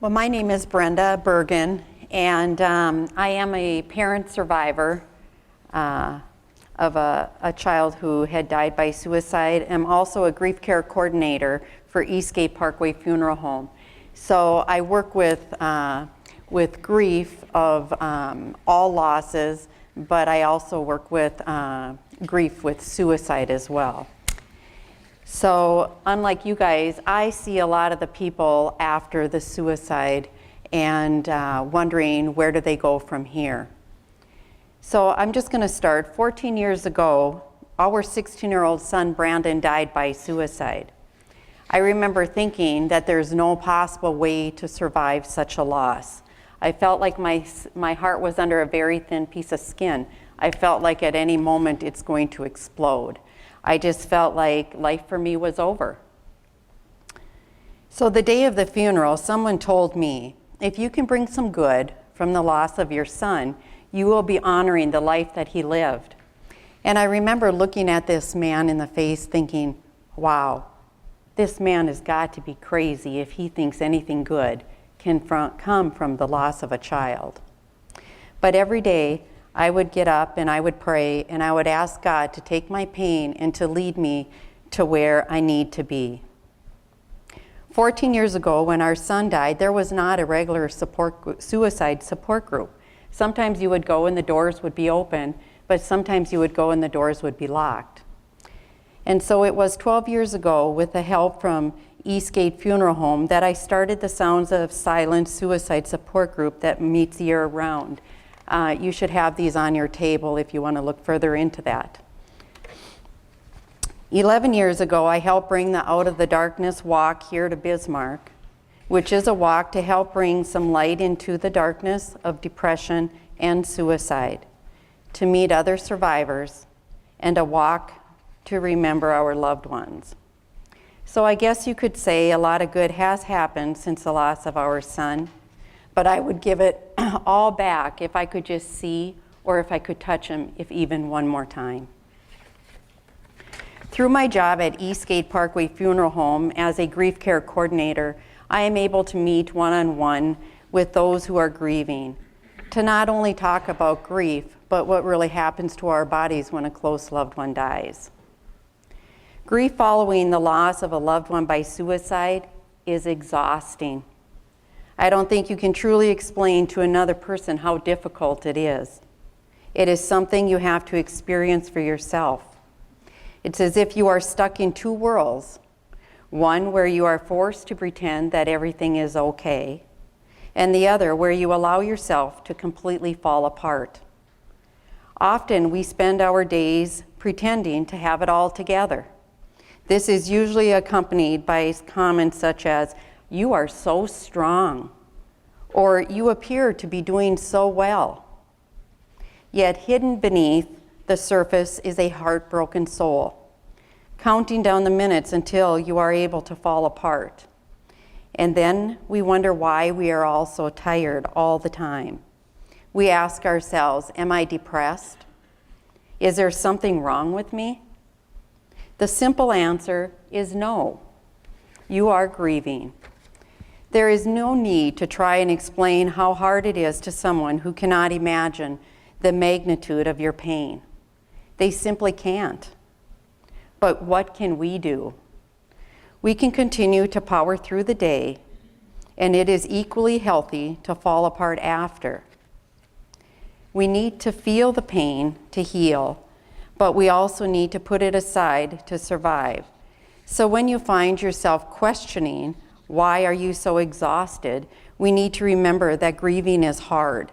Well, my name is Brenda Bergan, and I am a parent survivor of a child who had died by suicide. I'm also a grief care coordinator for Eastgate Parkway Funeral Home. So I work with grief of all losses, but I also work with grief with suicide as well. So unlike you guys, I see a lot of the people after the suicide and wondering where do they go from here. So I'm just going to start. 14 years ago, our 16-year-old son Brandon died by suicide. I remember thinking that there's no possible way to survive such a loss. I felt like my heart was under a very thin piece of skin. I felt like at any moment it's going to explode. I just felt like life for me was over. So the day of the funeral, someone told me, if you can bring some good from the loss of your son, you will be honoring the life that he lived. And I remember looking at this man in the face thinking, wow, this man has got to be crazy if he thinks anything good can come from the loss of a child. But every day, I would get up and I would pray and I would ask God to take my pain and to lead me to where I need to be. 14 years ago, when our son died, there was not a regular suicide support group. Sometimes you would go and the doors would be open, but sometimes you would go and the doors would be locked. And so it was 12 years ago, with the help from Eastgate Funeral Home, that I started the Sounds of Silence Suicide Support Group that meets year-round. You should have these on your table if you want to look further into that. 11 years ago, I helped bring the Out of the Darkness walk here to Bismarck, which is a walk to help bring some light into the darkness of depression and suicide, to meet other survivors, and a walk to remember our loved ones. So I guess you could say a lot of good has happened since the loss of our son, but I would give it all back if I could just see or if I could touch him, if even one more time. Through my job at Eastgate Parkway Funeral Home as a grief care coordinator, I am able to meet one-on-one with those who are grieving, to not only talk about grief, but what really happens to our bodies when a close loved one dies. Grief following the loss of a loved one by suicide is exhausting. I don't think you can truly explain to another person how difficult it is. It is something you have to experience for yourself. It's as if you are stuck in two worlds, one where you are forced to pretend that everything is okay, and the other where you allow yourself to completely fall apart. Often we spend our days pretending to have it all together. This is usually accompanied by comments such as, "You are so strong," or "You appear to be doing so well." Yet hidden beneath the surface is a heartbroken soul, counting down the minutes until you are able to fall apart. And then we wonder why we are all so tired all the time. We ask ourselves, am I depressed? Is there something wrong with me? The simple answer is no. You are grieving. There is no need to try and explain how hard it is to someone who cannot imagine the magnitude of your pain. They simply can't. But what can we do? We can continue to power through the day, and it is equally healthy to fall apart after. We need to feel the pain to heal, but we also need to put it aside to survive. So when you find yourself questioning, why are you so exhausted? We need to remember that grieving is hard.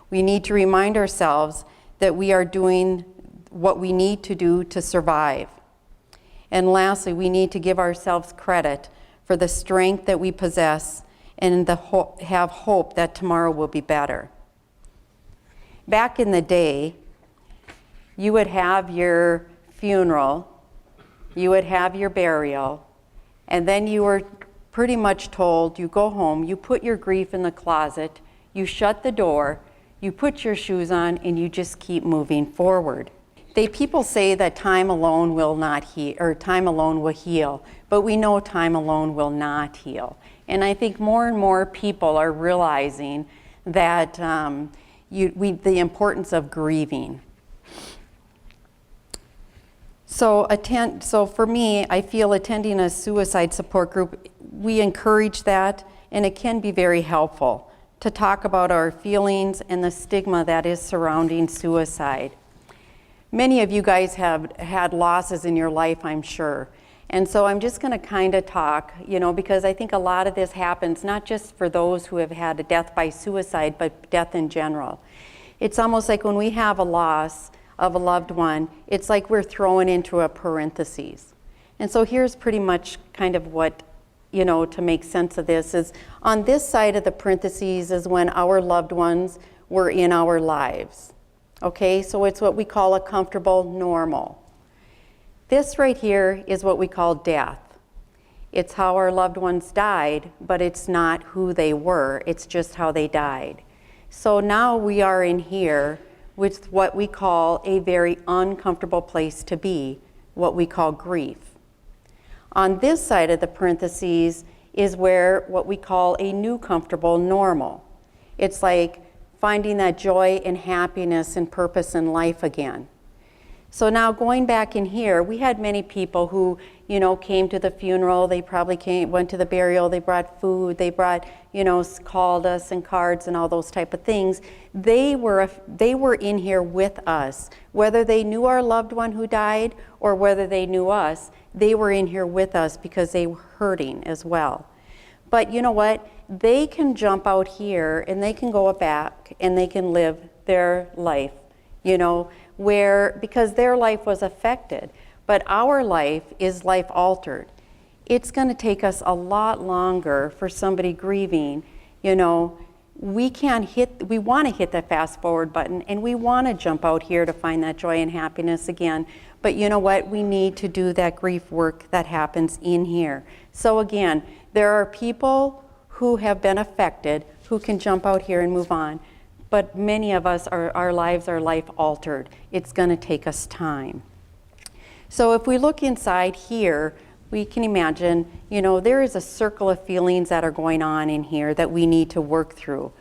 We need to remind ourselves that we are doing what we need to do to survive. And lastly, we need to give ourselves credit for the strength that we possess and have hope that tomorrow will be better. Back in the day, you would have your funeral, you would have your burial, and then you were pretty much told, you go home, you put your grief in the closet, you shut the door, you put your shoes on, and you just keep moving forward. People say that time alone will not heal, or time alone will heal, but we know time alone will not heal. And I think more and more people are realizing that the importance of grieving. So for me, I feel attending a suicide support group, we encourage that, and it can be very helpful to talk about our feelings and the stigma that is surrounding suicide. Many of you guys have had losses in your life, I'm sure. And so I'm just going to kind of talk, because I think a lot of this happens not just for those who have had a death by suicide, but death in general. It's almost like when we have a loss of a loved one, it's like we're thrown into a parentheses. And so here's pretty much kind of what, to make sense of this is, on this side of the parentheses is when our loved ones were in our lives. Okay, so it's what we call a comfortable normal. This right here is what we call death. It's how our loved ones died, but it's not who they were, it's just how they died. So now we are in here with what we call a very uncomfortable place to be, what we call grief. On this side of the parentheses is where what we call a new comfortable normal. It's like finding that joy and happiness and purpose in life again. So now going back in here, we had many people who, came to the funeral, they probably went to the burial, they brought food, they brought, called us and cards and all those type of things. They were in here with us. Whether they knew our loved one who died or whether they knew us, they were in here with us because they were hurting as well. But you know what? They can jump out here and they can go back and they can live their life, because their life was affected. But our life is life altered. It's going to take us a lot longer for somebody grieving. We want to hit that fast forward button and we want to jump out here to find that joy and happiness again. But you know what? We need to do that grief work that happens in here. So again, there are people who have been affected who can jump out here and move on. But many of us, our lives are life altered. It's going to take us time. So if we look inside here, we can imagine, there is a circle of feelings that are going on in here that we need to work through.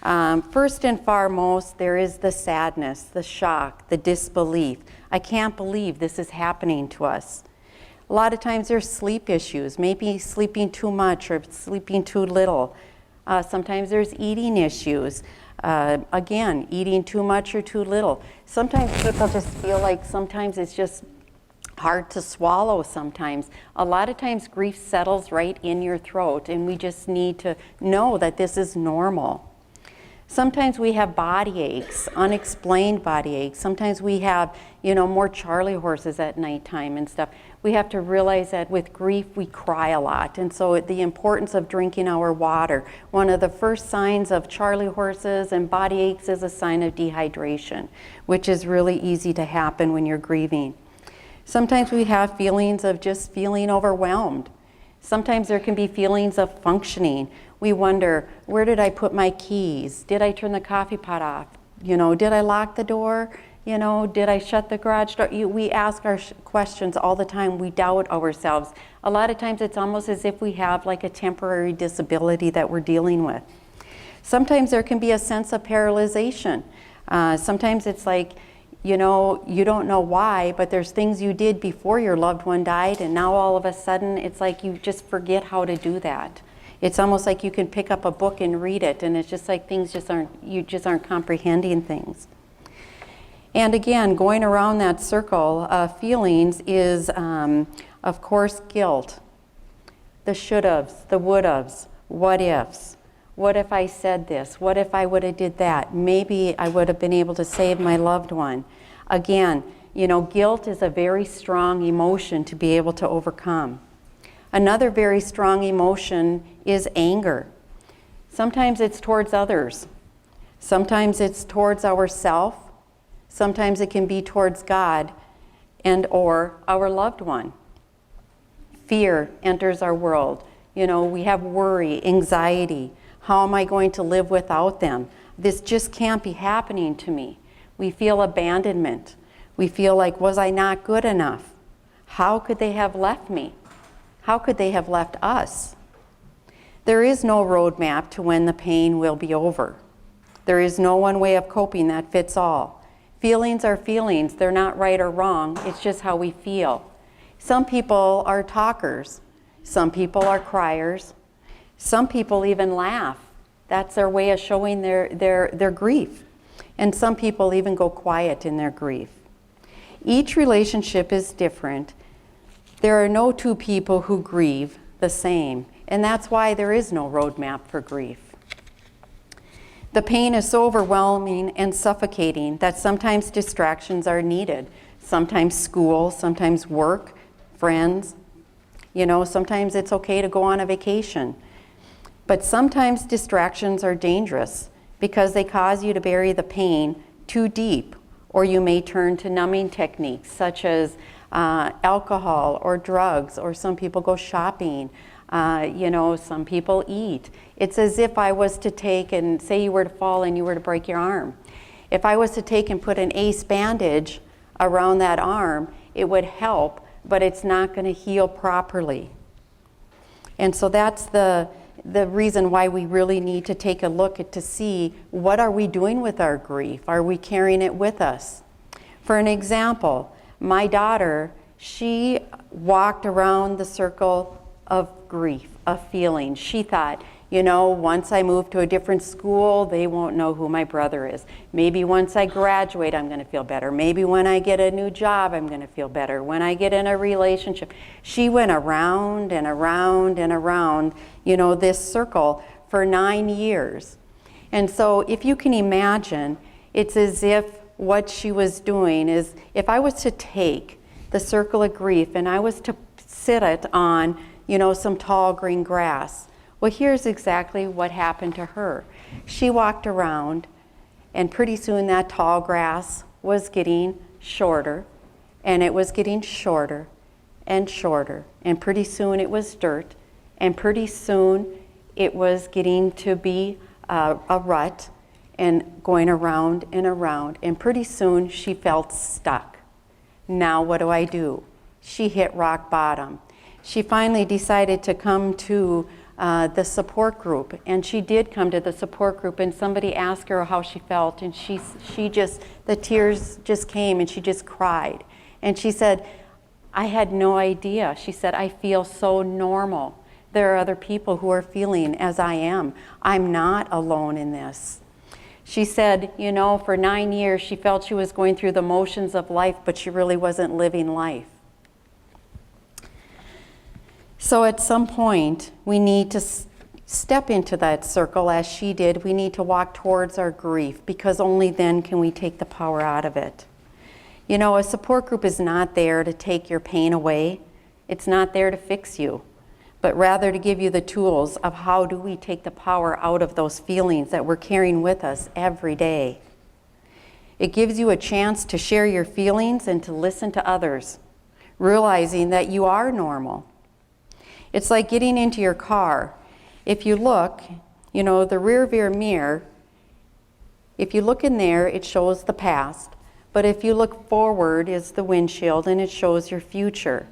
First and foremost, there is the sadness, the shock, the disbelief. I can't believe this is happening to us. A lot of times there's sleep issues, maybe sleeping too much or sleeping too little. Sometimes there's eating issues. Again, eating too much or too little. Sometimes people just feel like sometimes it's just hard to swallow sometimes. A lot of times grief settles right in your throat and we just need to know that this is normal. Sometimes we have body aches, unexplained body aches. Sometimes we have, more Charlie horses at nighttime and stuff. We have to realize that with grief, we cry a lot. And so the importance of drinking our water. One of the first signs of Charlie horses and body aches is a sign of dehydration, which is really easy to happen when you're grieving. Sometimes we have feelings of just feeling overwhelmed. Sometimes there can be feelings of functioning. We wonder, where did I put my keys? Did I turn the coffee pot off? Did I lock the door? Did I shut the garage door? We ask our questions all the time. We doubt ourselves. A lot of times it's almost as if we have like a temporary disability that we're dealing with. Sometimes there can be a sense of paralyzation. Sometimes it's like, you don't know why, but there's things you did before your loved one died, and now all of a sudden it's like you just forget how to do that. It's almost like you can pick up a book and read it, and it's just like you just aren't comprehending things. And again, going around that circle of feelings is, of course, guilt. The should-haves, the would-haves, what ifs. What if I said this? What if I would have did that? Maybe I would have been able to save my loved one. Again, guilt is a very strong emotion to be able to overcome. Another very strong emotion is anger. Sometimes it's towards others. Sometimes it's towards ourselves. Sometimes it can be towards God and or our loved one. Fear enters our world. We have worry, anxiety. How am I going to live without them? This just can't be happening to me. We feel abandonment. We feel like, was I not good enough? How could they have left me? How could they have left us? There is no roadmap to when the pain will be over. There is no one way of coping that fits all. Feelings are feelings. They're not right or wrong. It's just how we feel. Some people are talkers. Some people are criers. Some people even laugh. That's their way of showing their grief. And some people even go quiet in their grief. Each relationship is different. There are no two people who grieve the same. And that's why there is no roadmap for grief. The pain is so overwhelming and suffocating that sometimes distractions are needed. Sometimes school, sometimes work, friends. Sometimes it's okay to go on a vacation. But sometimes distractions are dangerous because they cause you to bury the pain too deep, or you may turn to numbing techniques such as alcohol or drugs, or some people go shopping. Some people eat. It's as if I was to take and say you were to fall and you were to break your arm. If I was to take and put an ace bandage around that arm, it would help, but it's not going to heal properly. And so that's the reason why we really need to take a look at to see what are we doing with our grief? Are we carrying it with us? For an example, my daughter, she walked around the circle of grief, of feelings. She thought, once I move to a different school, they won't know who my brother is. Maybe once I graduate, I'm going to feel better. Maybe when I get a new job, I'm going to feel better. When I get in a relationship. She went around and around and around, this circle for 9 years. And so if you can imagine, it's as if what she was doing is, if I was to take the circle of grief and I was to sit it on some tall green grass. Well, here's exactly what happened to her. She walked around, and pretty soon that tall grass was getting shorter, and it was getting shorter and shorter, and pretty soon it was dirt, and pretty soon it was getting to be a rut and going around and around, and pretty soon she felt stuck. Now what do? She hit rock bottom. She finally decided to come to the support group, and she did come to the support group, and somebody asked her how she felt, and the tears just came, and she just cried. And she said, I had no idea. She said, I feel so normal. There are other people who are feeling as I am. I'm not alone in this. She said, for 9 years, she felt she was going through the motions of life, but she really wasn't living life. So at some point, we need to step into that circle as she did. We need to walk towards our grief, because only then can we take the power out of it. A support group is not there to take your pain away. It's not there to fix you, but rather to give you the tools of how do we take the power out of those feelings that we're carrying with us every day. It gives you a chance to share your feelings and to listen to others, realizing that you are normal. It's like getting into your car. If you look, the rear view mirror, if you look in there, it shows the past. But if you look forward, it's the windshield, and it shows your future.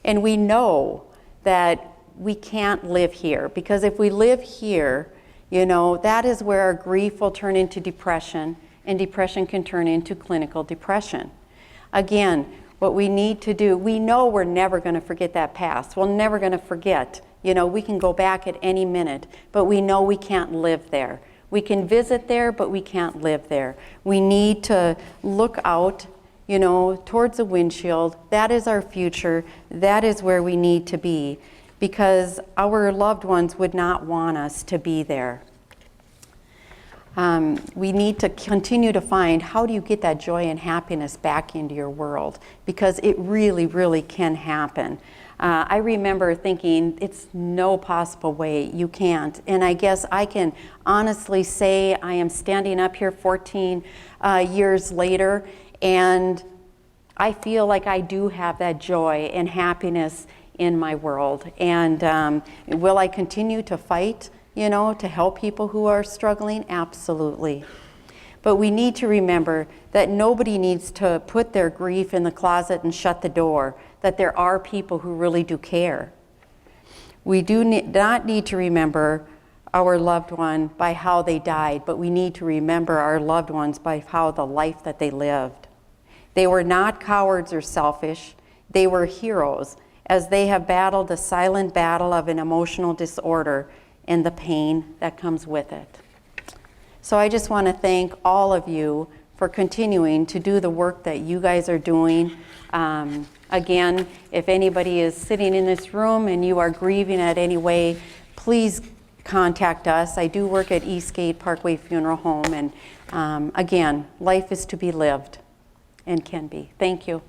And we know that we can't live here, because if we live here, that is where our grief will turn into depression, and depression can turn into clinical depression. Again, what we need to do, we know we're never going to forget that past. We're never going to forget. We can go back at any minute, but we know we can't live there. We can visit there, but we can't live there. We need to look out, towards the windshield. That is our future. That is where we need to be, because our loved ones would not want us to be there. We need to continue to find, how do you get that joy and happiness back into your world? Because it really, really can happen. I remember thinking, it's no possible way, you can't. And I guess I can honestly say I am standing up here 14 years later, and I feel like I do have that joy and happiness in my world. And will I continue to fight, to help people who are struggling? Absolutely. But we need to remember that nobody needs to put their grief in the closet and shut the door, that there are people who really do care. We do not need to remember our loved one by how they died, but we need to remember our loved ones by how the life that they lived. They were not cowards or selfish. They were heroes, as they have battled the silent battle of an emotional disorder and the pain that comes with it. So I just want to thank all of you for continuing to do the work that you guys are doing. Again, if anybody is sitting in this room and you are grieving at any way, please contact us. I do work at Eastgate Parkway Funeral Home, and again, life is to be lived and can be. Thank you.